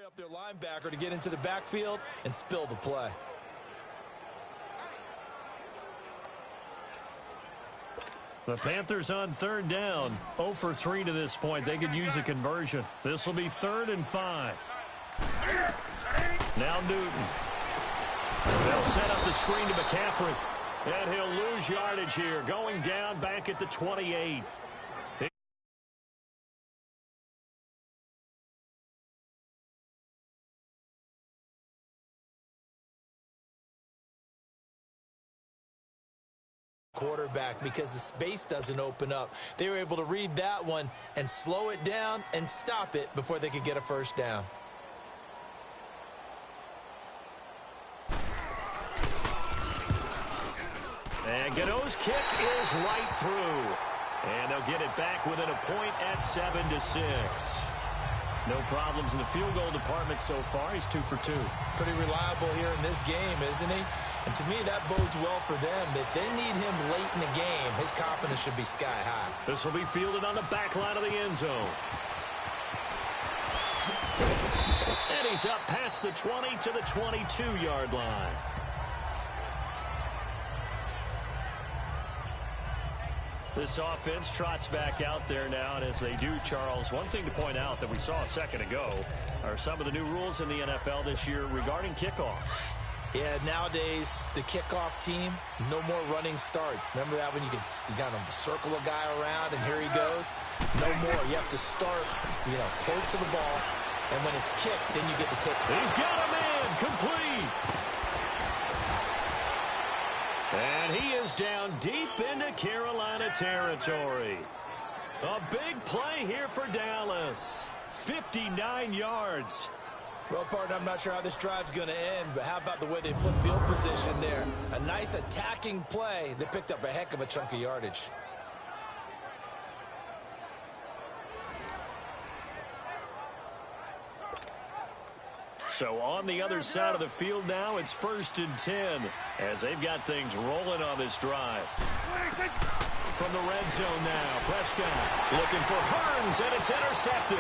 hurry up their linebacker to get into the backfield and spill the play. The Panthers on third down, 0 for 3 to this point. They could use a conversion. This will be 3rd and 5. Now Newton. They'll set up the screen to McCaffrey. And he'll lose yardage here, going down back at the 28. Quarterback, because the space doesn't open up. They were able to read that one and slow it down and stop it before they could get a first down. And Godot's kick is right through. And they'll get it back within a point at 7-6. No problems in the field goal department so far. He's 2 for 2. Pretty reliable here in this game, isn't he? And to me, that bodes well for them. If they need him late in the game, his confidence should be sky high. This will be fielded on the back line of the end zone. And he's up past the 20 to the 22-yard line. This offense trots back out there now, and as they do, Charles, one thing to point out that we saw a second ago are some of the new rules in the NFL this year regarding kickoffs. Yeah, nowadays, the kickoff team, no more running starts. Remember that when you kind of circle a guy around and here he goes? No more. You have to start, close to the ball, and when it's kicked, then you get the kick. He's got him in, complete. And he is down deep into Carolina territory. A big play here for Dallas. 59 yards. Well, partner, I'm not sure how this drive's going to end, but how about the way they flip field position there? A nice attacking play. They picked up a heck of a chunk of yardage. So on the other side of the field now, it's 1st and 10 as they've got things rolling on this drive. From the red zone now, Prescott looking for Hearns, and it's intercepted.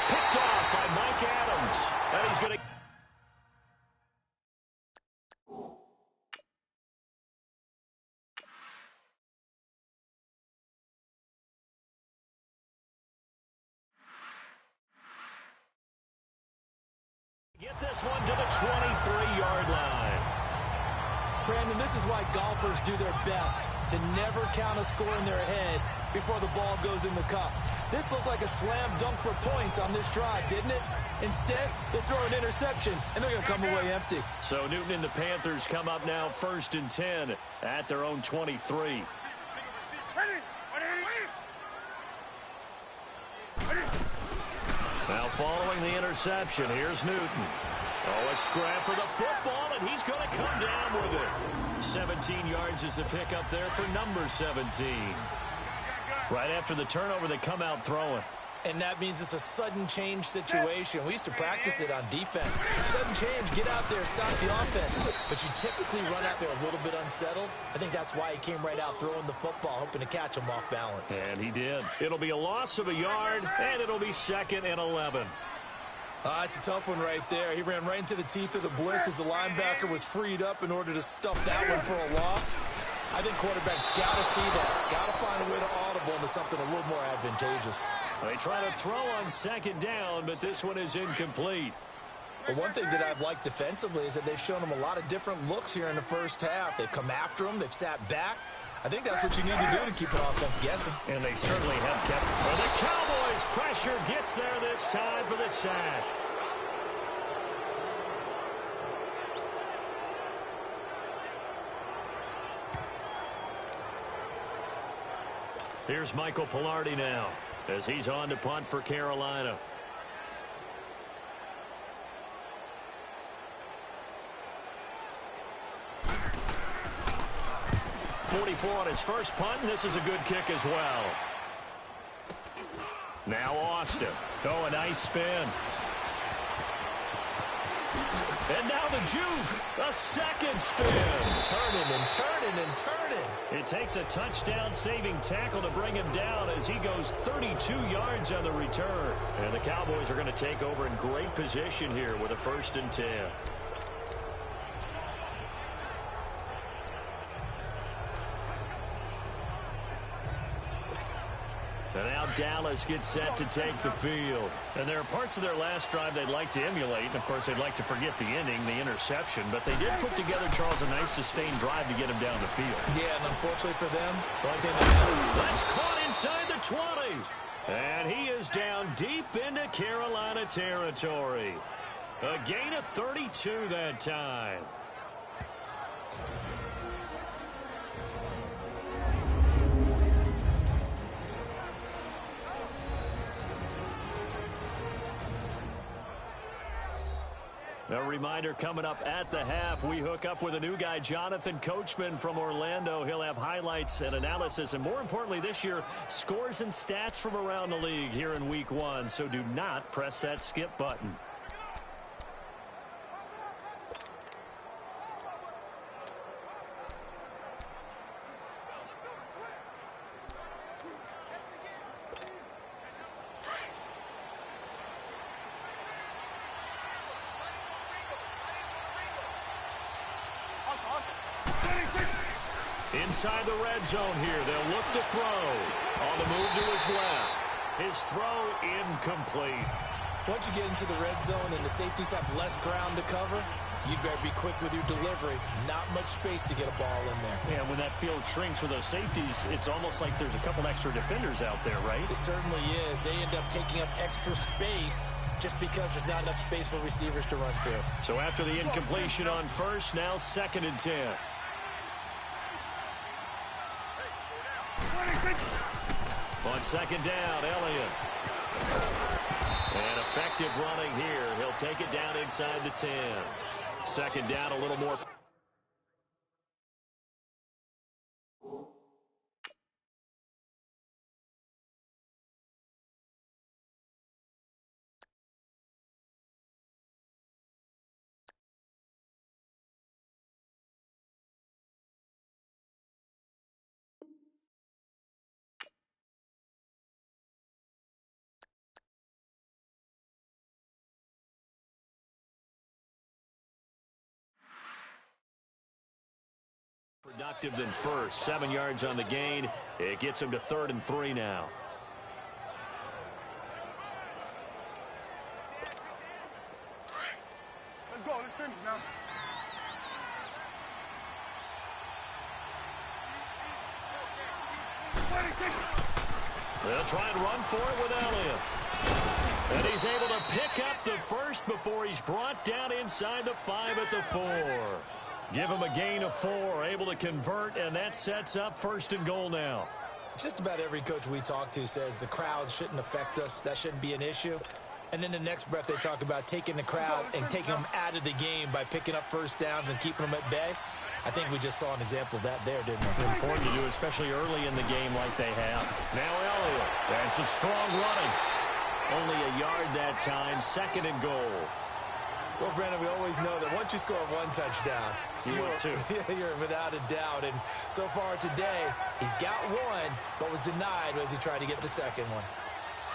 Picked off by Mike Adams. And he's going to... get this one to the 23-yard line. Brandon, this is why golfers do their best to never count a score in their head before the ball goes in the cup. This looked like a slam dunk for points on this drive, didn't it? Instead, they throw an interception, and they're going to come away empty. So Newton and the Panthers come up now 1st and 10 at their own 23. Now following the interception, here's Newton. Oh, a scrap for the football, and he's going to come down with it. 17 yards is the pickup there for number 17. Right after the turnover, they come out throwing. And that means it's a sudden change situation. We used to practice it on defense. Sudden change, get out there, stop the offense. But you typically run out there a little bit unsettled. I think that's why he came right out throwing the football, hoping to catch him off balance. And he did. It'll be a loss of a yard, and it'll be 2nd and 11. It's a tough one right there. He ran right into the teeth of the blitz as the linebacker was freed up in order to stuff that one for a loss. I think quarterbacks got to see that. Got to find a way to audible into something a little more advantageous. They try to throw on 2nd down, but this one is incomplete. But one thing that I've liked defensively is that they've shown him a lot of different looks here in the first half. They've come after him. They've sat back. I think that's what you need to do to keep an offense guessing. And they certainly have kept. Well, the Cowboys' pressure gets there this time for the sack. Here's Michael Pilardi now as he's on to punt for Carolina. .44 on his first punt, and this is a good kick as well. Now Austin. Oh, a nice spin. And now the juke. A second spin. Turning and turning and turning. It takes a touchdown-saving tackle to bring him down as he goes 32 yards on the return. And the Cowboys are going to take over in great position here with a 1st and 10. And now Dallas gets set to take the field. And there are parts of their last drive they'd like to emulate. And, of course, they'd like to forget the ending, the interception. But they did put together, Charles, a nice sustained drive to get him down the field. Yeah, and unfortunately for them, the only thing that matters. That's caught inside the 20. And he is down deep into Carolina territory. A gain of 32 that time. A reminder coming up at the half, we hook up with a new guy, Jonathan Coachman from Orlando. He'll have highlights and analysis, and more importantly this year, scores and stats from around the league here in Week 1. So do not press that skip button. Inside the red zone here, they'll look to throw. On the move to his left. His throw incomplete. Once you get into the red zone and the safeties have less ground to cover, you better be quick with your delivery. Not much space to get a ball in there. Yeah, when that field shrinks with those safeties, it's almost like there's a couple extra defenders out there, right? It certainly is. They end up taking up extra space just because there's not enough space for receivers to run through. So after the incompletion on first, now 2nd and 10. On 2nd down, Elliott. And effective running here. He'll take it down inside the 10. 2nd down, a little more. Productive than first. 7 yards on the gain. It gets him to 3rd and 3 now. Let's go. Let's finish now. They'll try and run for it with Elliott. And he's able to pick up the first before he's brought down inside the 5 at the 4. Give him a gain of 4, able to convert, and that sets up 1st and goal now. Just about every coach we talk to says the crowd shouldn't affect us. That shouldn't be an issue. And in the next breath, they talk about taking the crowd and taking them out of the game by picking up first downs and keeping them at bay. I think we just saw an example of that there, didn't we? Important to do, especially early in the game like they have. Now Elliott, and some strong running. Only a yard that time, 2nd and goal. Well, Brandon, we always know that once you score 1 touchdown, you're without a doubt. And so far today, he's got 1, but was denied as he tried to get the 2nd one.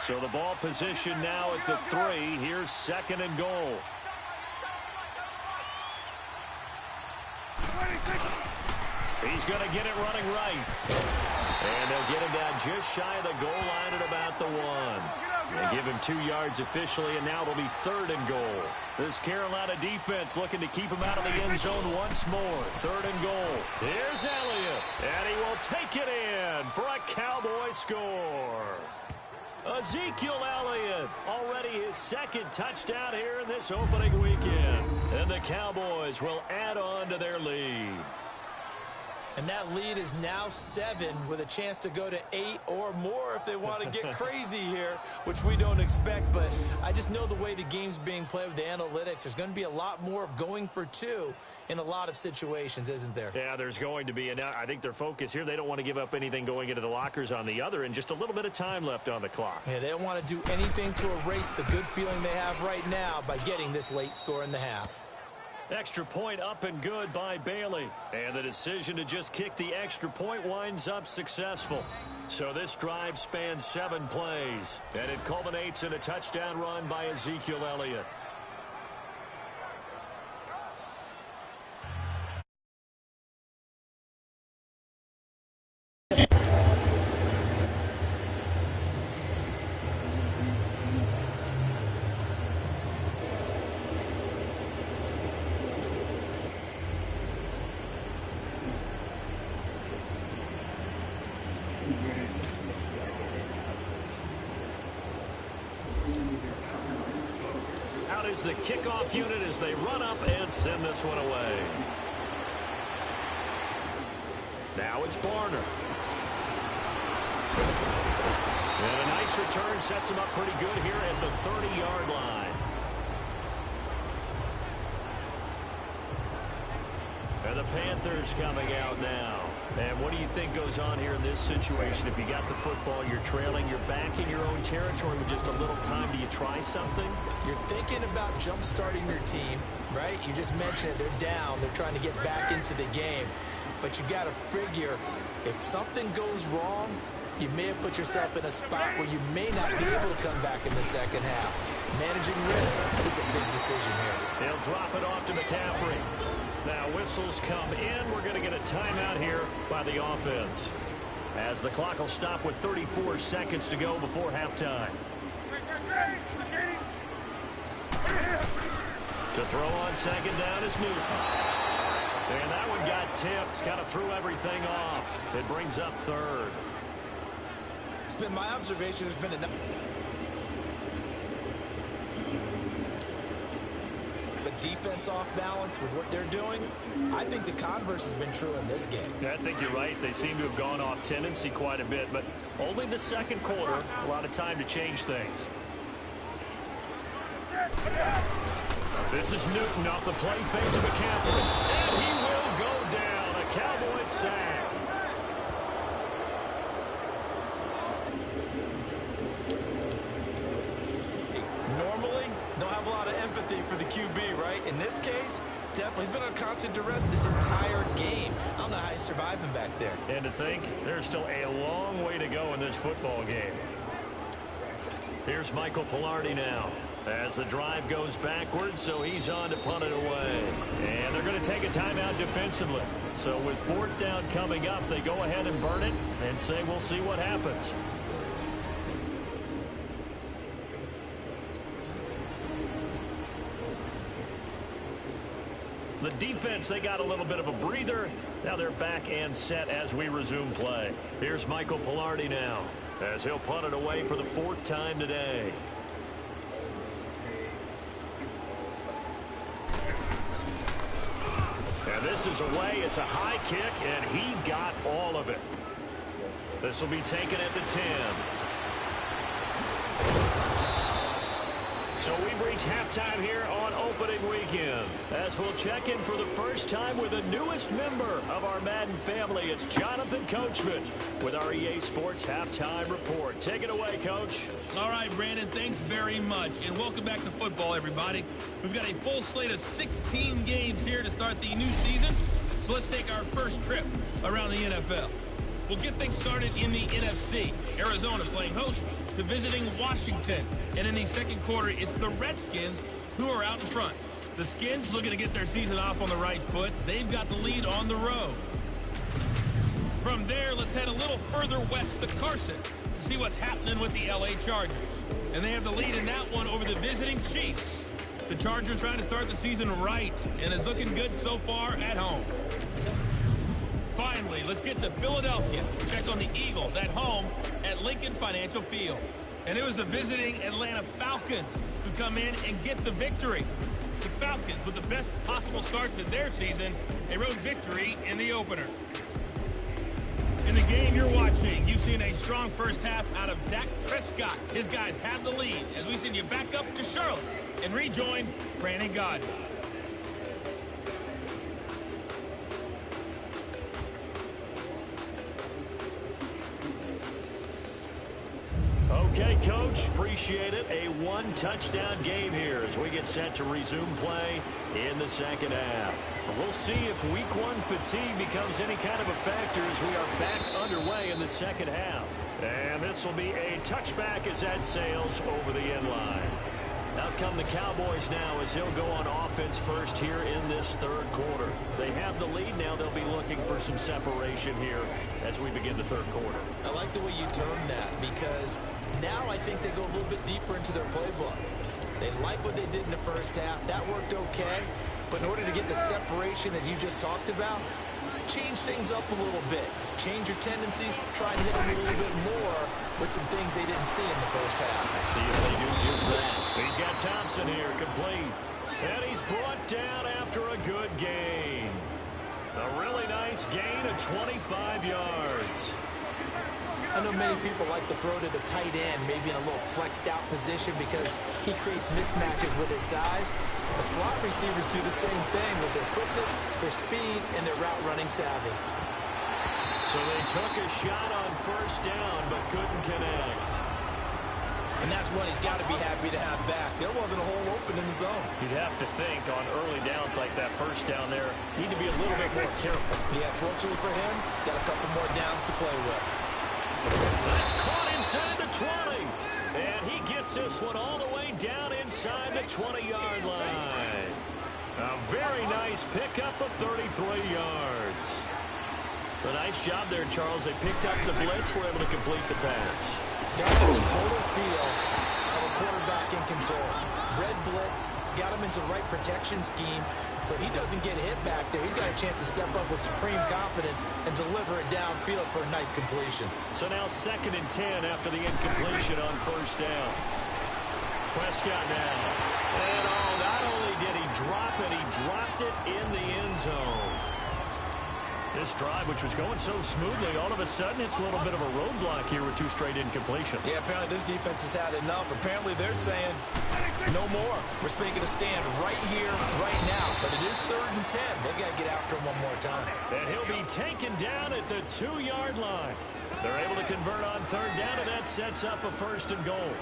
So the ball position now at the 3. Here's 2nd and goal. He's going to get it running right. And they'll get him down just shy of the goal line at about the 1. They give him 2 yards officially, and now it'll be 3rd and goal. This Carolina defense looking to keep him out of the end zone once more. 3rd and goal. Here's Elliott, and he will take it in for a Cowboy score. Ezekiel Elliott, already his 2nd touchdown here in this opening weekend. And the Cowboys will add on to their lead. And that lead is now 7 with a chance to go to 8 or more if they want to get crazy here, which we don't expect. But I just know the way the game's being played with the analytics, there's going to be a lot more of going for 2 in a lot of situations, isn't there? Yeah, there's going to be. And I think their focus here, they don't want to give up anything going into the lockers on the other, and just a little bit of time left on the clock. Yeah, they don't want to do anything to erase the good feeling they have right now by getting this late score in the half. Extra point up and good by Bailey. And the decision to just kick the extra point winds up successful. So this drive spans 7 plays. And it culminates in a touchdown run by Ezekiel Elliott. Out is the kickoff unit as they run up and send this one away. Now it's Barner. And a nice return sets him up pretty good here at the 30-yard line. And the Panthers coming out now. And what do you think goes on here in this situation? If you got the football, you're trailing, you're back in your own territory with just a little time. Do you try something? You're thinking about jump-starting your team, right? You just mentioned it. They're down. They're trying to get back into the game. But you got to figure, if something goes wrong, you may have put yourself in a spot where you may not be able to come back in the second half. Managing risk is a big decision here. They'll drop it off to McCaffrey. Now whistles come in. We're going to get a timeout here by the offense, as the clock will stop with 34 seconds to go before halftime. To throw on second down is Newton. And that one got tipped, kind of threw everything off. It brings up third. It's been my observation. There's been enough. Defense off balance with what they're doing. I think the converse has been true in this game. Yeah, I think you're right. They seem to have gone off tendency quite a bit, but only the second quarter. A lot of time to change things. This is Newton off the play fake to McCaffrey. And he will go down. A Cowboys sack. Normally, don't have a lot of empathy for the QB, right? In this case, definitely. He's been on constant duress this entire game. I don't know how he's surviving back there. And to think, there's still a long way to go in this football game. Here's Michael Pilardi now, as the drive goes backwards, so he's on to punt it away. And they're going to take a timeout defensively. So with 4th down coming up, they go ahead and burn it and say we'll see what happens. The defense, they got a little bit of a breather. Now they're back and set as we resume play. Here's Michael Pilardi now, as he'll punt it away for the 4th time today. And this is away. It's a high kick, and he got all of it. This will be taken at the 10. So we've reached halftime here on opening weekend, as we'll check in for the first time with the newest member of our Madden family. It's Jonathan Coachman with our EA Sports Halftime Report. Take it away, Coach. All right, Brandon, thanks very much. And welcome back to football, everybody. We've got a full slate of 16 games here to start the new season. So let's take our first trip around the NFL. We'll get things started in the NFC. Arizona playing host to visiting Washington. And in the second quarter, it's the Redskins who are out in front. The Skins looking to get their season off on the right foot. They've got the lead on the road. From there, let's head a little further west to Carson to see what's happening with the LA Chargers. And they have the lead in that one over the visiting Chiefs. The Chargers trying to start the season right, and is looking good so far at home. Finally, let's get to Philadelphia. Check on the Eagles at home at Lincoln Financial Field. And it was the visiting Atlanta Falcons who come in and get the victory. The Falcons, with the best possible start to their season, a road victory in the opener. In the game you're watching, you've seen a strong first half out of Dak Prescott. His guys have the lead as we send you back up to Charlotte and rejoin Brandon Godwin. Okay, Coach, appreciate it. A one-touchdown game here as we get set to resume play in the second half. We'll see if week one fatigue becomes any kind of a factor as we are back underway in the second half. And this will be a touchback as that sails over the end line. Out come the Cowboys now as they'll go on offense first here in this third quarter. They have the lead now. They'll be looking for some separation here as we begin the third quarter. I like the way you termed that because now I think they go a little bit deeper into their playbook. They like what they did in the first half. That worked okay. But in order to get the separation that you just talked about, change things up a little bit. Change your tendencies. Try and hit them a little bit more with some things they didn't see in the first half. See if they do just that. He's got Thompson here, complete. And he's brought down after a good gain. A really nice gain of 25 yards. I know many people like to throw to the tight end, maybe in a little flexed out position because he creates mismatches with his size. The slot receivers do the same thing with their quickness, their speed, and their route running savvy. So they took a shot on first down but couldn't connect. And that's one he's got to be happy to have back. There wasn't a hole open in the zone. You'd have to think on early downs like that first down there, need to be a little bit more careful. Yeah, fortunately for him, got a couple more downs to play with. That's caught inside the 20. And he gets this one all the way down inside the 20-yard line. A very nice pickup of 33 yards. A nice job there, Charles. They picked up the blitz, were able to complete the pass. Got the total feel of a quarterback in control. Red blitz, got him into the right protection scheme, so he doesn't get hit back there. He's got a chance to step up with supreme confidence and deliver it downfield for a nice completion. So now 2nd and 10 after the incompletion on first down. Prescott now. And not only did he drop it, he dropped it in the end zone. This drive, which was going so smoothly, all of a sudden it's a little bit of a roadblock here with 2 straight incompletions. Yeah, apparently this defense has had enough. Apparently they're saying no more. We're thinking to stand right here, right now. But it is 3rd and 10. They've got to get after him one more time. And he'll be taken down at the 2-yard line. They're able to convert on 3rd down, and that sets up a 1st and goal.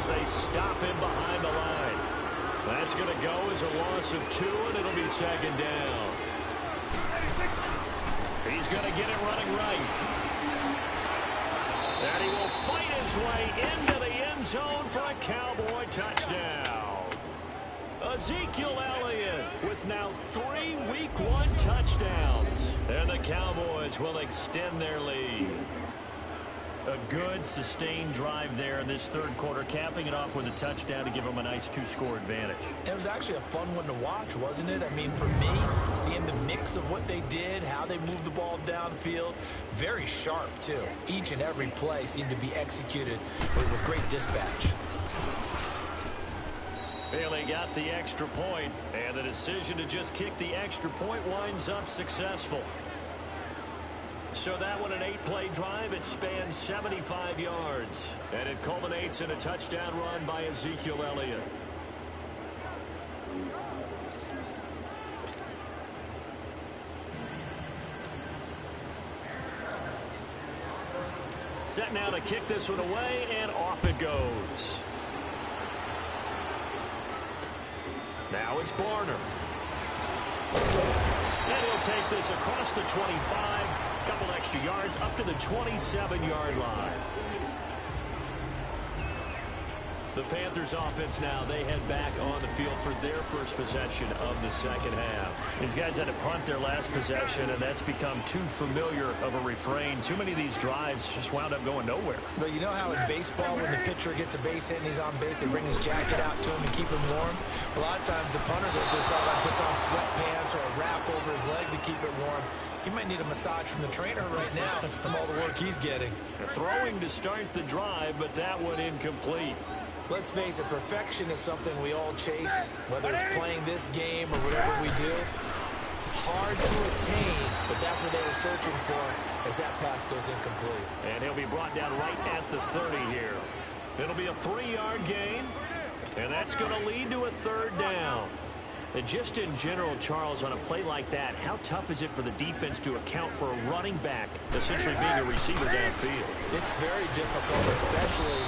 They stop him behind the line. That's going to go as a loss of 2, and it'll be 2nd down. He's going to get it running right. And he will fight his way into the end zone for a Cowboy touchdown. Ezekiel Elliott with now 3 Week 1 touchdowns. And the Cowboys will extend their lead. A good, sustained drive there in this 3rd quarter, capping it off with a touchdown to give them a nice 2-score advantage. It was actually a fun one to watch, wasn't it? I mean, for me, seeing the mix of what they did, how they moved the ball downfield, very sharp, too. Each and every play seemed to be executed with great dispatch. Bailey got the extra point, and the decision to just kick the extra point winds up successful. So that one, an 8-play drive, it spans 75 yards. And it culminates in a touchdown run by Ezekiel Elliott. Set now to kick this one away, and off it goes. Now it's Barner. And he'll take this across the 25. Couple extra yards up to the 27-yard line. The Panthers offense now, they head back on the field for their first possession of the second half. These guys had to punt their last possession, and that's become too familiar of a refrain. Too many of these drives just wound up going nowhere. But you know how in baseball, when the pitcher gets a base hit and he's on base, they bring his jacket out to him and keep him warm? A lot of times the punter goes to the sideline, puts on sweatpants or a wrap over his leg to keep it warm. He might need a massage from the trainer right now from all the work he's getting. They're throwing to start the drive, but that one incomplete. Let's face it, perfection is something we all chase, whether it's playing this game or whatever we do. Hard to attain, but that's what they were searching for as that pass goes incomplete. And he'll be brought down right at the 30 here. It'll be a 3-yard gain, and that's going to lead to a third down. And just in general, Charles, on a play like that, how tough is it for the defense to account for a running back essentially being a receiver downfield? It's very difficult, especially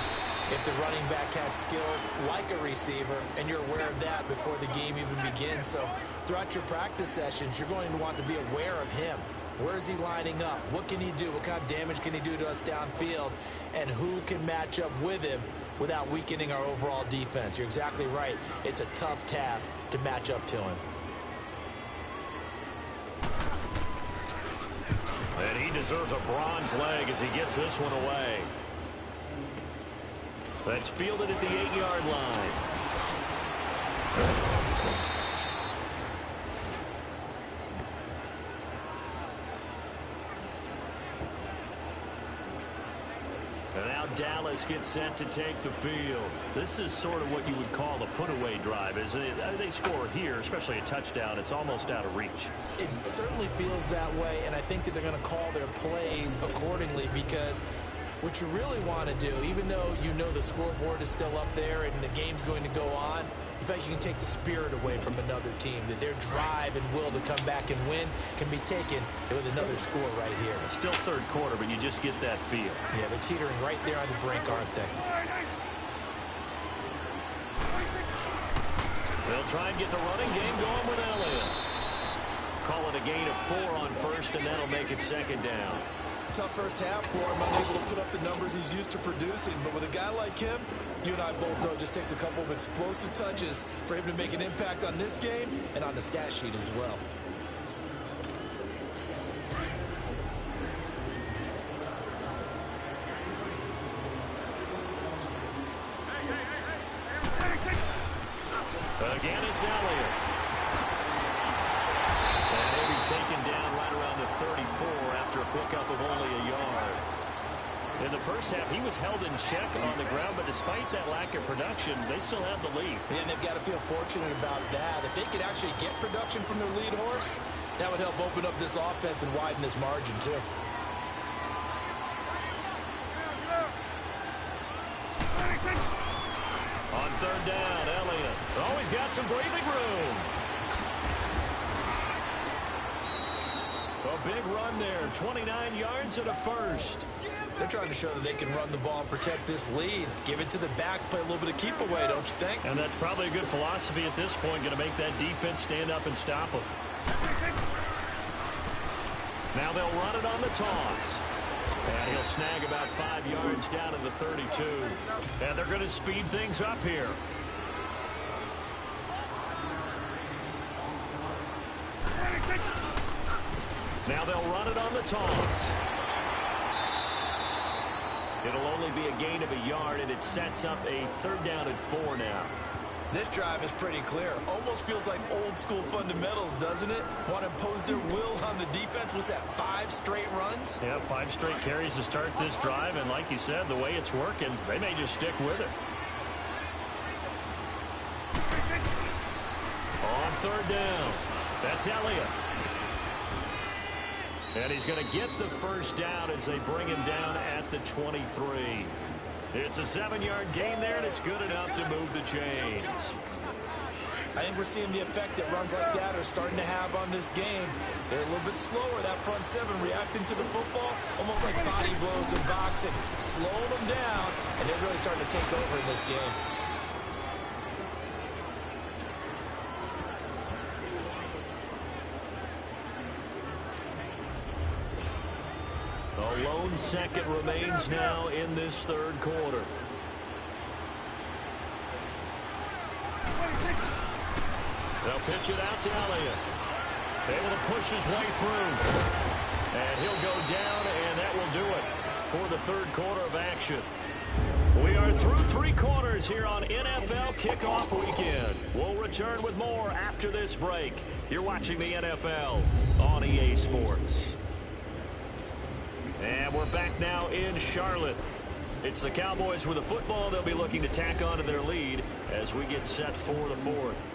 if the running back has skills like a receiver, and you're aware of that before the game even begins. So throughout your practice sessions, you're going to want to be aware of him. Where is he lining up? What can he do? What kind of damage can he do to us downfield? And who can match up with him without weakening our overall defense? You're exactly right. It's a tough task to match up to him. And he deserves a bronze leg as he gets this one away. That's fielded at the 8-yard line. And now Dallas gets set to take the field. This is sort of what you would call a put-away drive. As they score here, especially a touchdown, it's almost out of reach. It certainly feels that way, and I think that they're going to call their plays accordingly, because what you really want to do, even though you know the scoreboard is still up there and the game's going to go on, in fact, you can take the spirit away from another team, that their drive and will to come back and win can be taken with another score right here. Still third quarter, but you just get that feel. Yeah, they're teetering right there on the brink, aren't they? They'll try and get the running game going with Elliott. Call it a gain of 4 on first, and that'll make it second down. Tough first half for him, unable to put up the numbers he's used to producing. But with a guy like him, you and I both know it just takes a couple of explosive touches for him to make an impact on this game and on the stat sheet as well. Again, it's Elliott. And he'll be taken down right around the 34 after a pickup of only a yard. In the first half, he was held in check on the ground, but despite that lack of production, they still have the lead. And they've got to feel fortunate about that. If they could actually get production from their lead horse, that would help open up this offense and widen this margin, too. On third down, Elliott. Oh, he's got some breathing room. A big run there, 29 yards and a first. They're trying to show that they can run the ball and protect this lead. Give it to the backs, play a little bit of keep away, don't you think? And that's probably a good philosophy at this point, going to make that defense stand up and stop them. Now they'll run it on the toss. And he'll snag about 5 yards down in the 32. And they're going to speed things up here. Now they'll run it on the toss. It'll only be a gain of a yard, and it sets up a third down and 4 now. This drive is pretty clear. Almost feels like old school fundamentals, doesn't it? Want to impose their will on the defense. Was that 5 straight runs? Yeah, 5 straight carries to start this drive, and like you said, the way it's working, they may just stick with it. On third down, that's Elliott. And he's going to get the first down as they bring him down at the 23. It's a 7-yard gain there, and it's good enough to move the chains. I think we're seeing the effect that runs like that are starting to have on this game. They're a little bit slower, that front 7, reacting to the football, almost like body blows in boxing, slowing them down, and they're really starting to take over in this game. A lone second remains now in this third quarter. They'll pitch it out to Elliott. Able to push his way through. And he'll go down, and that will do it for the third quarter of action. We are through 3 quarters here on NFL Kickoff Weekend. We'll return with more after this break. You're watching the NFL on EA Sports. And we're back now in Charlotte. It's the Cowboys with the football. They'll be looking to tack on to their lead as we get set for the fourth.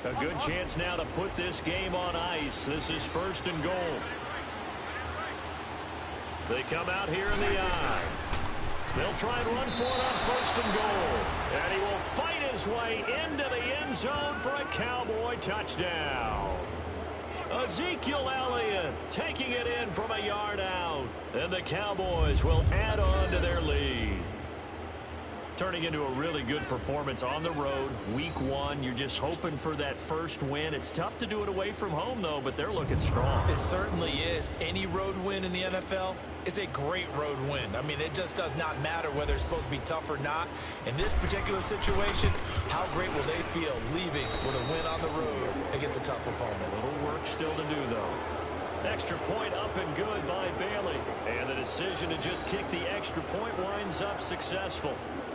A good chance now to put this game on ice. This is 1st and goal. They come out here in the eye. They'll try and run for it on 1st and goal. And he will fight his way into the end zone for a Cowboy touchdown. Ezekiel Elliott taking it in from a yard out. And the Cowboys will add on to their lead. Turning into a really good performance on the road. Week 1, you're just hoping for that first win. It's tough to do it away from home, though, but they're looking strong. It certainly is. Any road win in the NFL is a great road win. I mean, it just does not matter whether it's supposed to be tough or not. In this particular situation, how great will they feel leaving with a win on the road against a tough opponent? A little work still to do, though. Extra point up and good by Bailey. And the decision to just kick the extra point winds up successful.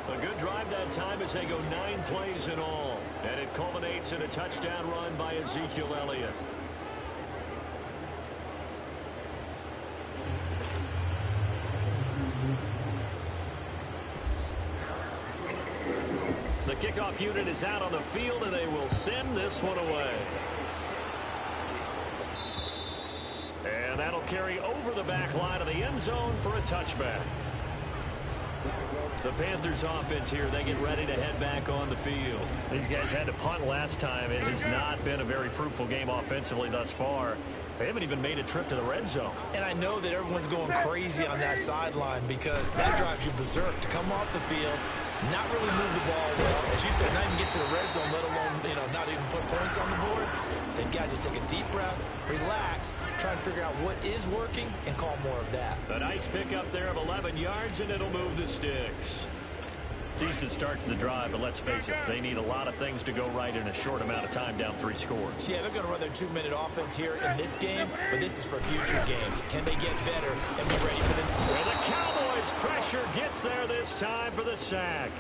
A good drive that time as they go 9 plays in all. And it culminates in a touchdown run by Ezekiel Elliott. The kickoff unit is out on the field, and they will send this one away. And that'll carry over the back line of the end zone for a touchback. The Panthers offense here, they get ready to head back on the field. These guys had to punt last time. It has not been a very fruitful game offensively thus far. They haven't even made a trip to the red zone. And I know that everyone's going crazy on that sideline because that drives you berserk to come off the field, not really move the ball well. As you said, not even get to the red zone, let alone, not even put points on the board. They've got to just take a deep breath, relax, try and figure out what is working, and call more of that. A nice pickup there of 11 yards, and it'll move the sticks. Decent start to the drive, but let's face it, they need a lot of things to go right in a short amount of time, down 3 scores. Yeah, they're going to run their 2-minute offense here in this game, but this is for future games. Can they get better and be ready for the... Where the Cowboys' pressure gets there this time for the sack.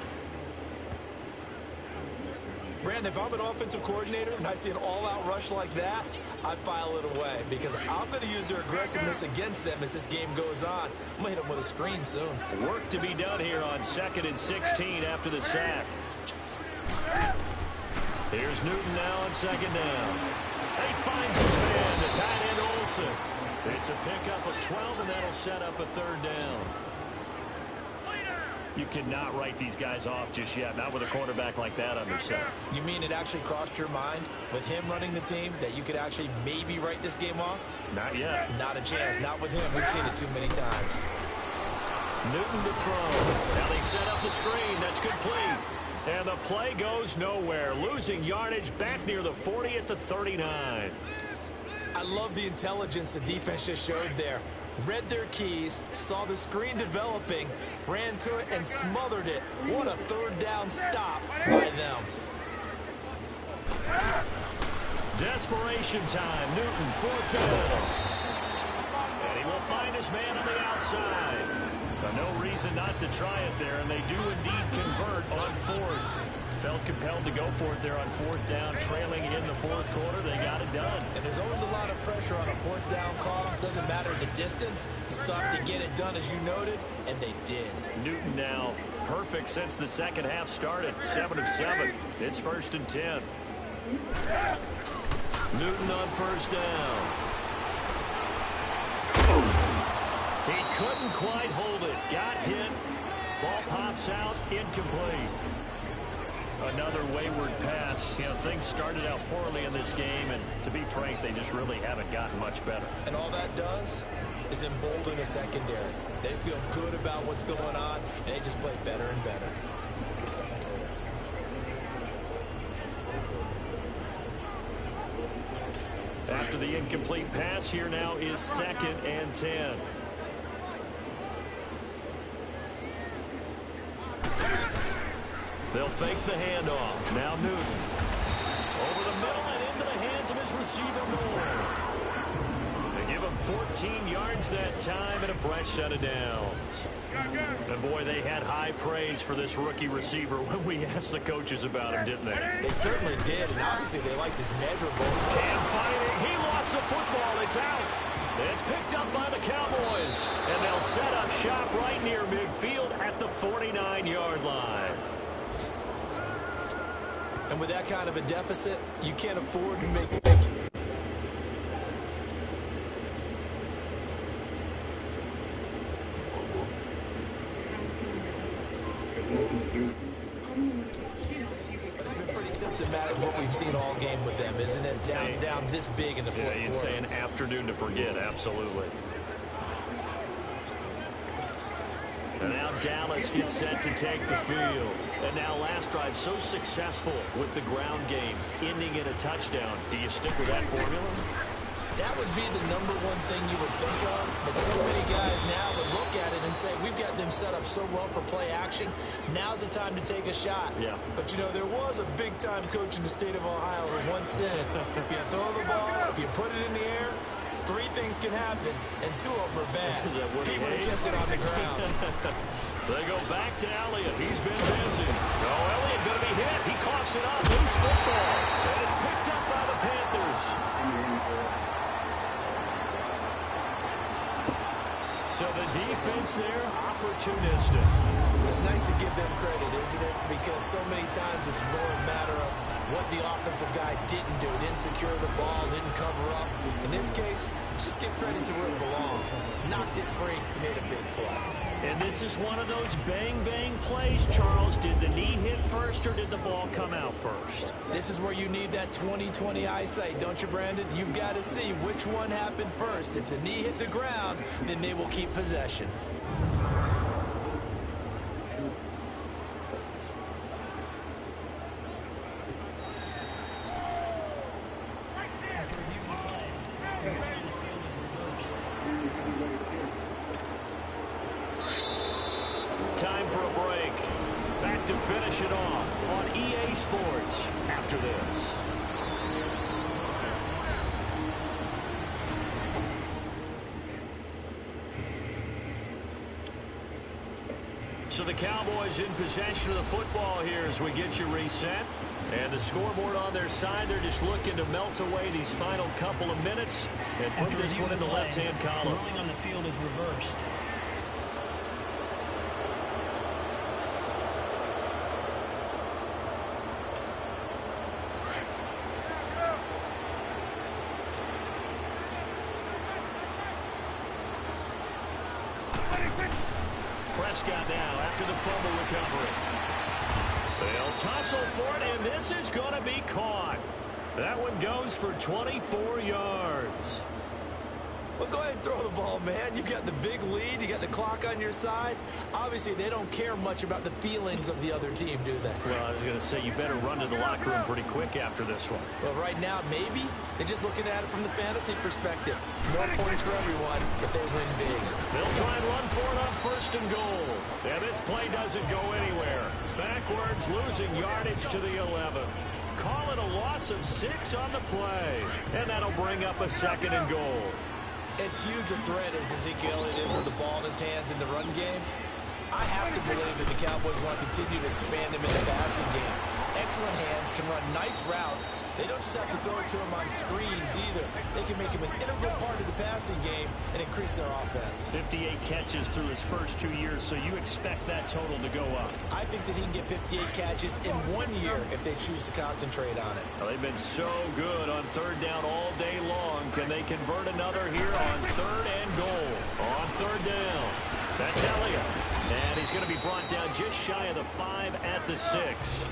Brandon, if I'm an offensive coordinator and I see an all-out rush like that, I file it away because I'm going to use their aggressiveness against them as this game goes on. I'm going to hit them with a screen soon. Work to be done here on 2nd and 16 after the sack. Here's Newton now on 2nd down. He finds his man, the tight end Olsen. It's a pickup of 12, and that'll set up a 3rd down. You cannot write these guys off just yet, not with a quarterback like that under center. You mean it actually crossed your mind with him running the team that you could actually maybe write this game off? Not yet. Not a chance. Not with him. We've seen it too many times. Newton to throw. Now they set up the screen. That's complete. And the play goes nowhere. Losing yardage back near the 40 at the 39. I love the intelligence the defense just showed there. Read their keys, saw the screen developing, ran to it, and smothered it. What a 3rd down stop by them. Desperation time. Newton for Bill. And he will find his man on the outside. No reason not to try it there, and they do indeed convert on 4th. Felt compelled to go for it there on 4th down, trailing in the 4th quarter. They got it done. And there's always a lot of pressure on a 4th down call. Doesn't matter the distance. You stop to get it done, as you noted, and they did. Newton now perfect since the second half started. 7 of 7. It's 1st and 10. Newton on 1st down. He couldn't quite hold it. Got hit. Ball pops out. Incomplete. Another wayward pass. Things started out poorly in this game, and to be frank, they just really haven't gotten much better. And all that does is embolden a secondary. They feel good about what's going on, and they just play better and better. After the incomplete pass, here now is 2nd and 10. They'll fake the handoff. Now Newton. Over the middle and receiver more. They give him 14 yards that time and a fresh set of downs. And boy, they had high praise for this rookie receiver when we asked the coaches about him, didn't they? They certainly did, and obviously they liked his measurable. Cam fighting. He lost the football. It's out. It's picked up by the Cowboys. And they'll set up shop right near midfield at the 49-yard line. And with that kind of a deficit, you can't afford to make... But it's been pretty symptomatic of what we've seen all game with them, isn't it? Down this big in the fourth quarter. You'd say an afternoon to forget, absolutely. And now Dallas gets set to take the field. And now last drive so successful with the ground game, ending in a touchdown. Do you stick with that formula? That would be the number one thing you would think of, but so many guys now would look at it and say, we've got them set up so well for play action, now's the time to take a shot. Yeah. But, you know, there was a big-time coach in the state of Ohio who once said, if you throw the ball, if you put it in the air, 3 things can happen, and 2 of them are bad. He would have kissed it on the ground. They go back to Elliott. He's been busy. Oh, Elliott going to be hit. He coughs it up. Loose football. And it's picked up by the Panthers. So the defense there, opportunistic. It's nice to give them credit, isn't it? Because so many times it's more a matter of what the offensive guy didn't do. Didn't secure the ball, didn't cover up. In this case, let's just give credit to where it belongs. Knocked it free, made a big play. And this is one of those bang-bang plays, Charles. Did the knee hit first or did the ball come out first? This is where you need that 20/20 eyesight, don't you, Brandon? You've got to see which one happened first. If the knee hit the ground, then they will keep possession. Time for a break. Back to finish it off on EA Sports after this. So the Cowboys in possession of the football here as we get you reset. And the scoreboard on their side, they're just looking to melt away these final couple of minutes and put this one in the left-hand column. Rolling on the field is reversed. Prescott now after the fumble recovery. They'll tussle for it, and this is going to be caught. That one goes for 24 yards. Well, go ahead and throw the ball, man. You got the big lead. You got the clock on your side. Obviously, they don't care much about the feelings of the other team, do they? Well, I was going to say, you better run to the locker room pretty quick after this one. Well, right now, maybe. They're just looking at it from the fantasy perspective. More points for everyone if they win big. They'll try and run for it on 1st and goal. And this play doesn't go anywhere. Backwards, losing yardage to the 11. Call it a loss of 6 on the play. And that'll bring up a 2nd and goal. As huge a threat as Ezekiel Elliott is with the ball in his hands in the run game, I have to believe that the Cowboys want to continue to expand him in the passing game. Excellent hands, can run nice routes. They don't just have to throw it to him on screens either. They can make him an integral part of the passing game and increase their offense. 58 catches through his first 2 years, so you expect that total to go up. I think that he can get 58 catches in 1 year if they choose to concentrate on it. Well, they've been so good on 3rd down all day long. Can they convert another here on 3rd and goal? On 3rd down. That's Elliott. And he's going to be brought down just shy of the 5 at the 6.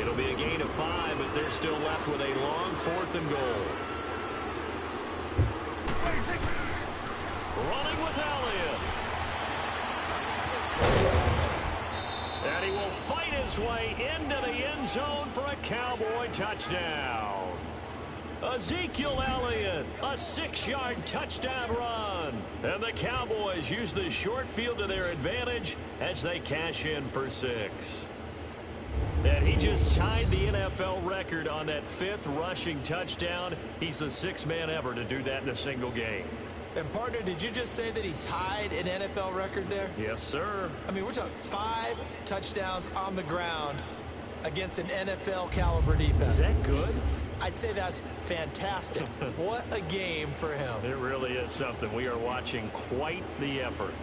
It'll be a gain of 5, but they're still left with a long 4th and goal. Running with Elliott. And he will fight his way into the end zone for a Cowboy touchdown. Ezekiel Elliott, a 6-yard touchdown run. And the Cowboys use the short field to their advantage as they cash in for 6. And he just tied the NFL record on that 5th rushing touchdown. He's the 6th man ever to do that in a single game. And, partner, did you just say that he tied an NFL record there? Yes, sir. I mean, we're talking 5 touchdowns on the ground against an NFL caliber defense. Is that good? I'd say that's fantastic. What a game for him. It really is something. We are watching quite the effort.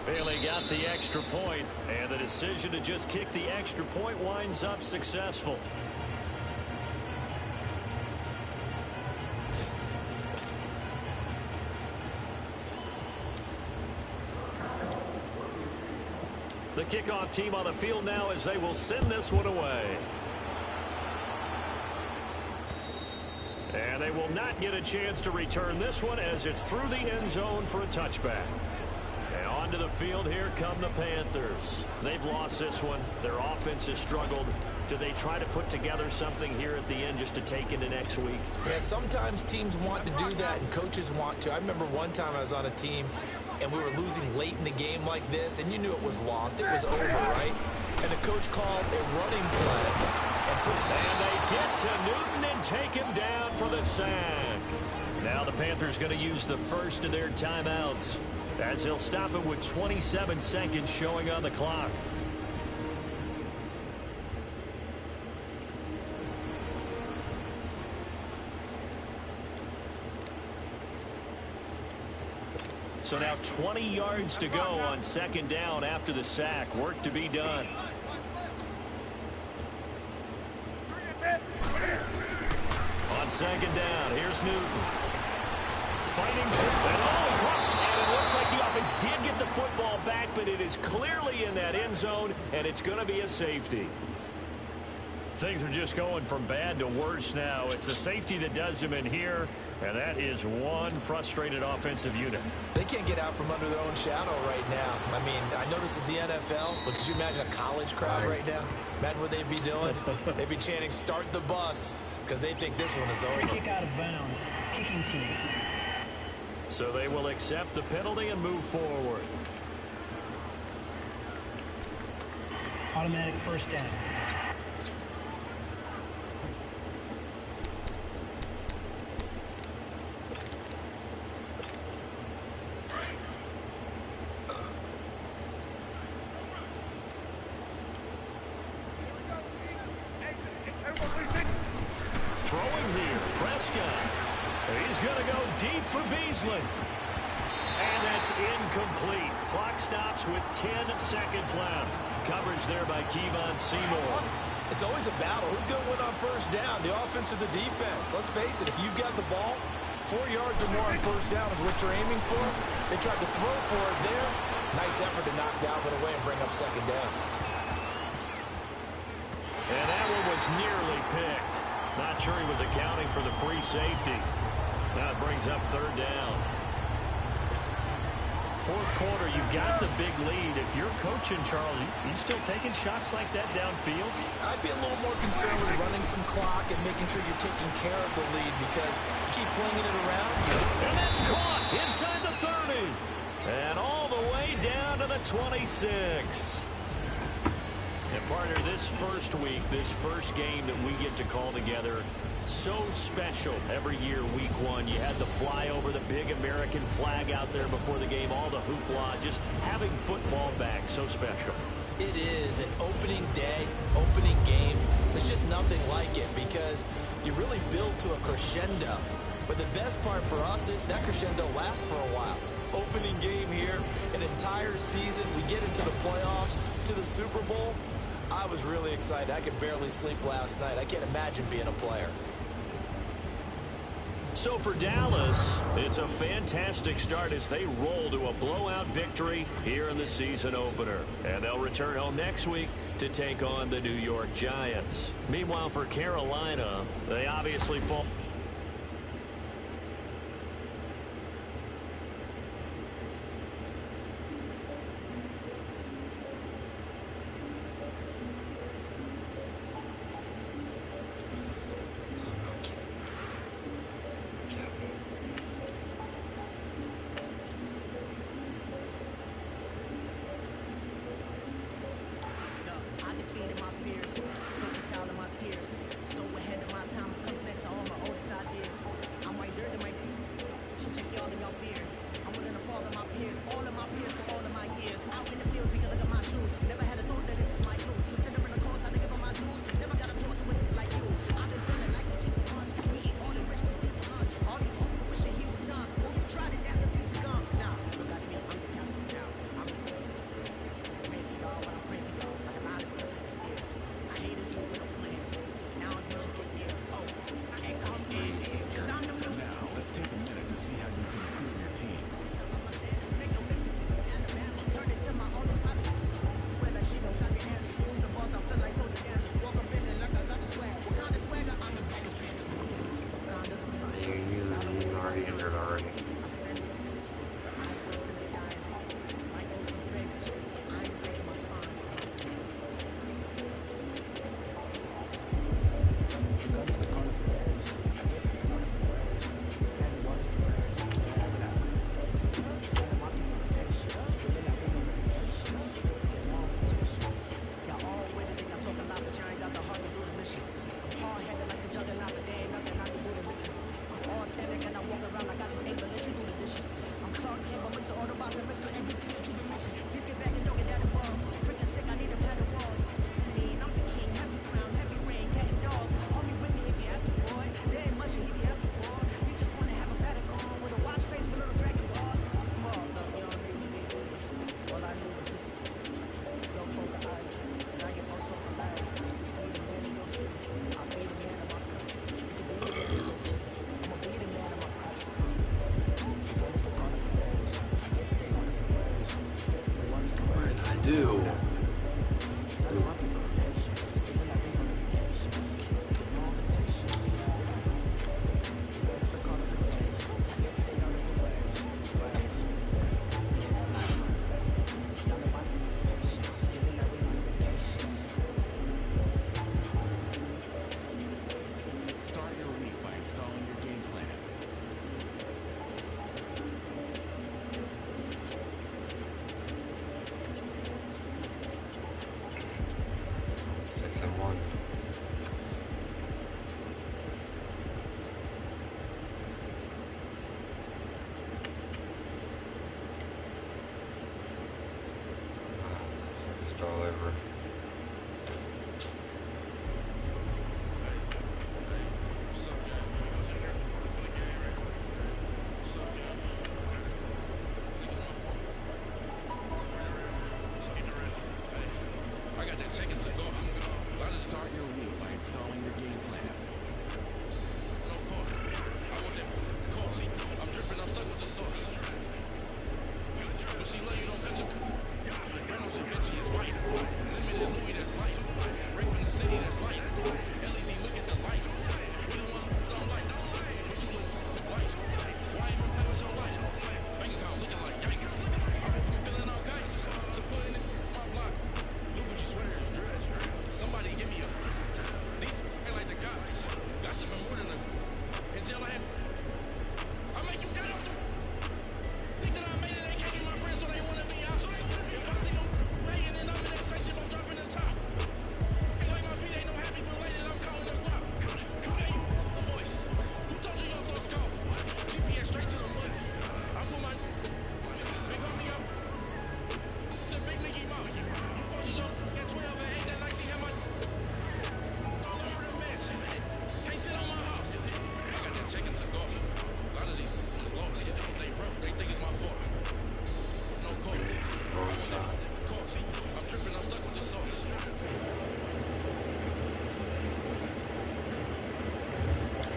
Bailey got the extra point, and the decision to just kick the extra point winds up successful. The kickoff team on the field now as they will send this one away. And they will not get a chance to return this one as it's through the end zone for a touchback. And onto the field, here come the Panthers. They've lost this one. Their offense has struggled. Do they try to put together something here at the end just to take into next week? Yeah, sometimes teams want to do that and coaches want to. I remember one time I was on a team and we were losing late in the game like this, and you knew it was lost. It was over, right? And the coach called a running play. And they get to Newton and take him down for the sack. Now the Panthers going to use the first of their timeouts as they'll stop it with 27 seconds showing on the clock. So now 20 yards to go on second down after the sack. Work to be done. On second down, here's Newton. Fighting for it. And it looks like the offense did get the football back, but it is clearly in that end zone, and it's going to be a safety. Things are just going from bad to worse now. It's a safety that does them in here, and that is one frustrated offensive unit. They can't get out from under their own shadow right now. I mean, I know this is the NFL, but could you imagine a college crowd right now? Imagine what they'd be doing. They'd be chanting, "Start the bus," because they think this one is over. Free kick out of bounds. Kicking team. So they will accept the penalty and move forward. Automatic first down. Throwing here, Prescott. He's going to go deep for Beasley. And that's incomplete. Clock stops with 10 seconds left. Coverage there by Kevon Seymour. It's always a battle. Who's going to win on first down, the offense or the defense? Let's face it, if you've got the ball, 4 yards or more on first down is what you're aiming for. They tried to throw for it there. Nice effort to knock Dalvin away and bring up second down. And that one was nearly picked. Not sure he was accounting for the free safety. Now it brings up third down. Fourth quarter, you've got the big lead. If you're coaching, Charles, you still taking shots like that downfield? I'd be a little more concerned with running some clock and making sure you're taking care of the lead, because you keep flinging it around. And that's caught inside the 30. And all the way down to the 26. And partner, this first week, this first game that we get to call together, so special every year, week one. You had the flyover, the big American flag out there before the game, all the hoopla, just having football back, so special. It is an opening day, opening game. There's just nothing like it, because you really build to a crescendo. But the best part for us is that crescendo lasts for a while. Opening game here, an entire season. We get into the playoffs, to the Super Bowl. I was really excited. I could barely sleep last night. I can't imagine being a player. So for Dallas, it's a fantastic start as they roll to a blowout victory here in the season opener. And they'll return home next week to take on the New York Giants. Meanwhile, for Carolina, they obviously fall. on.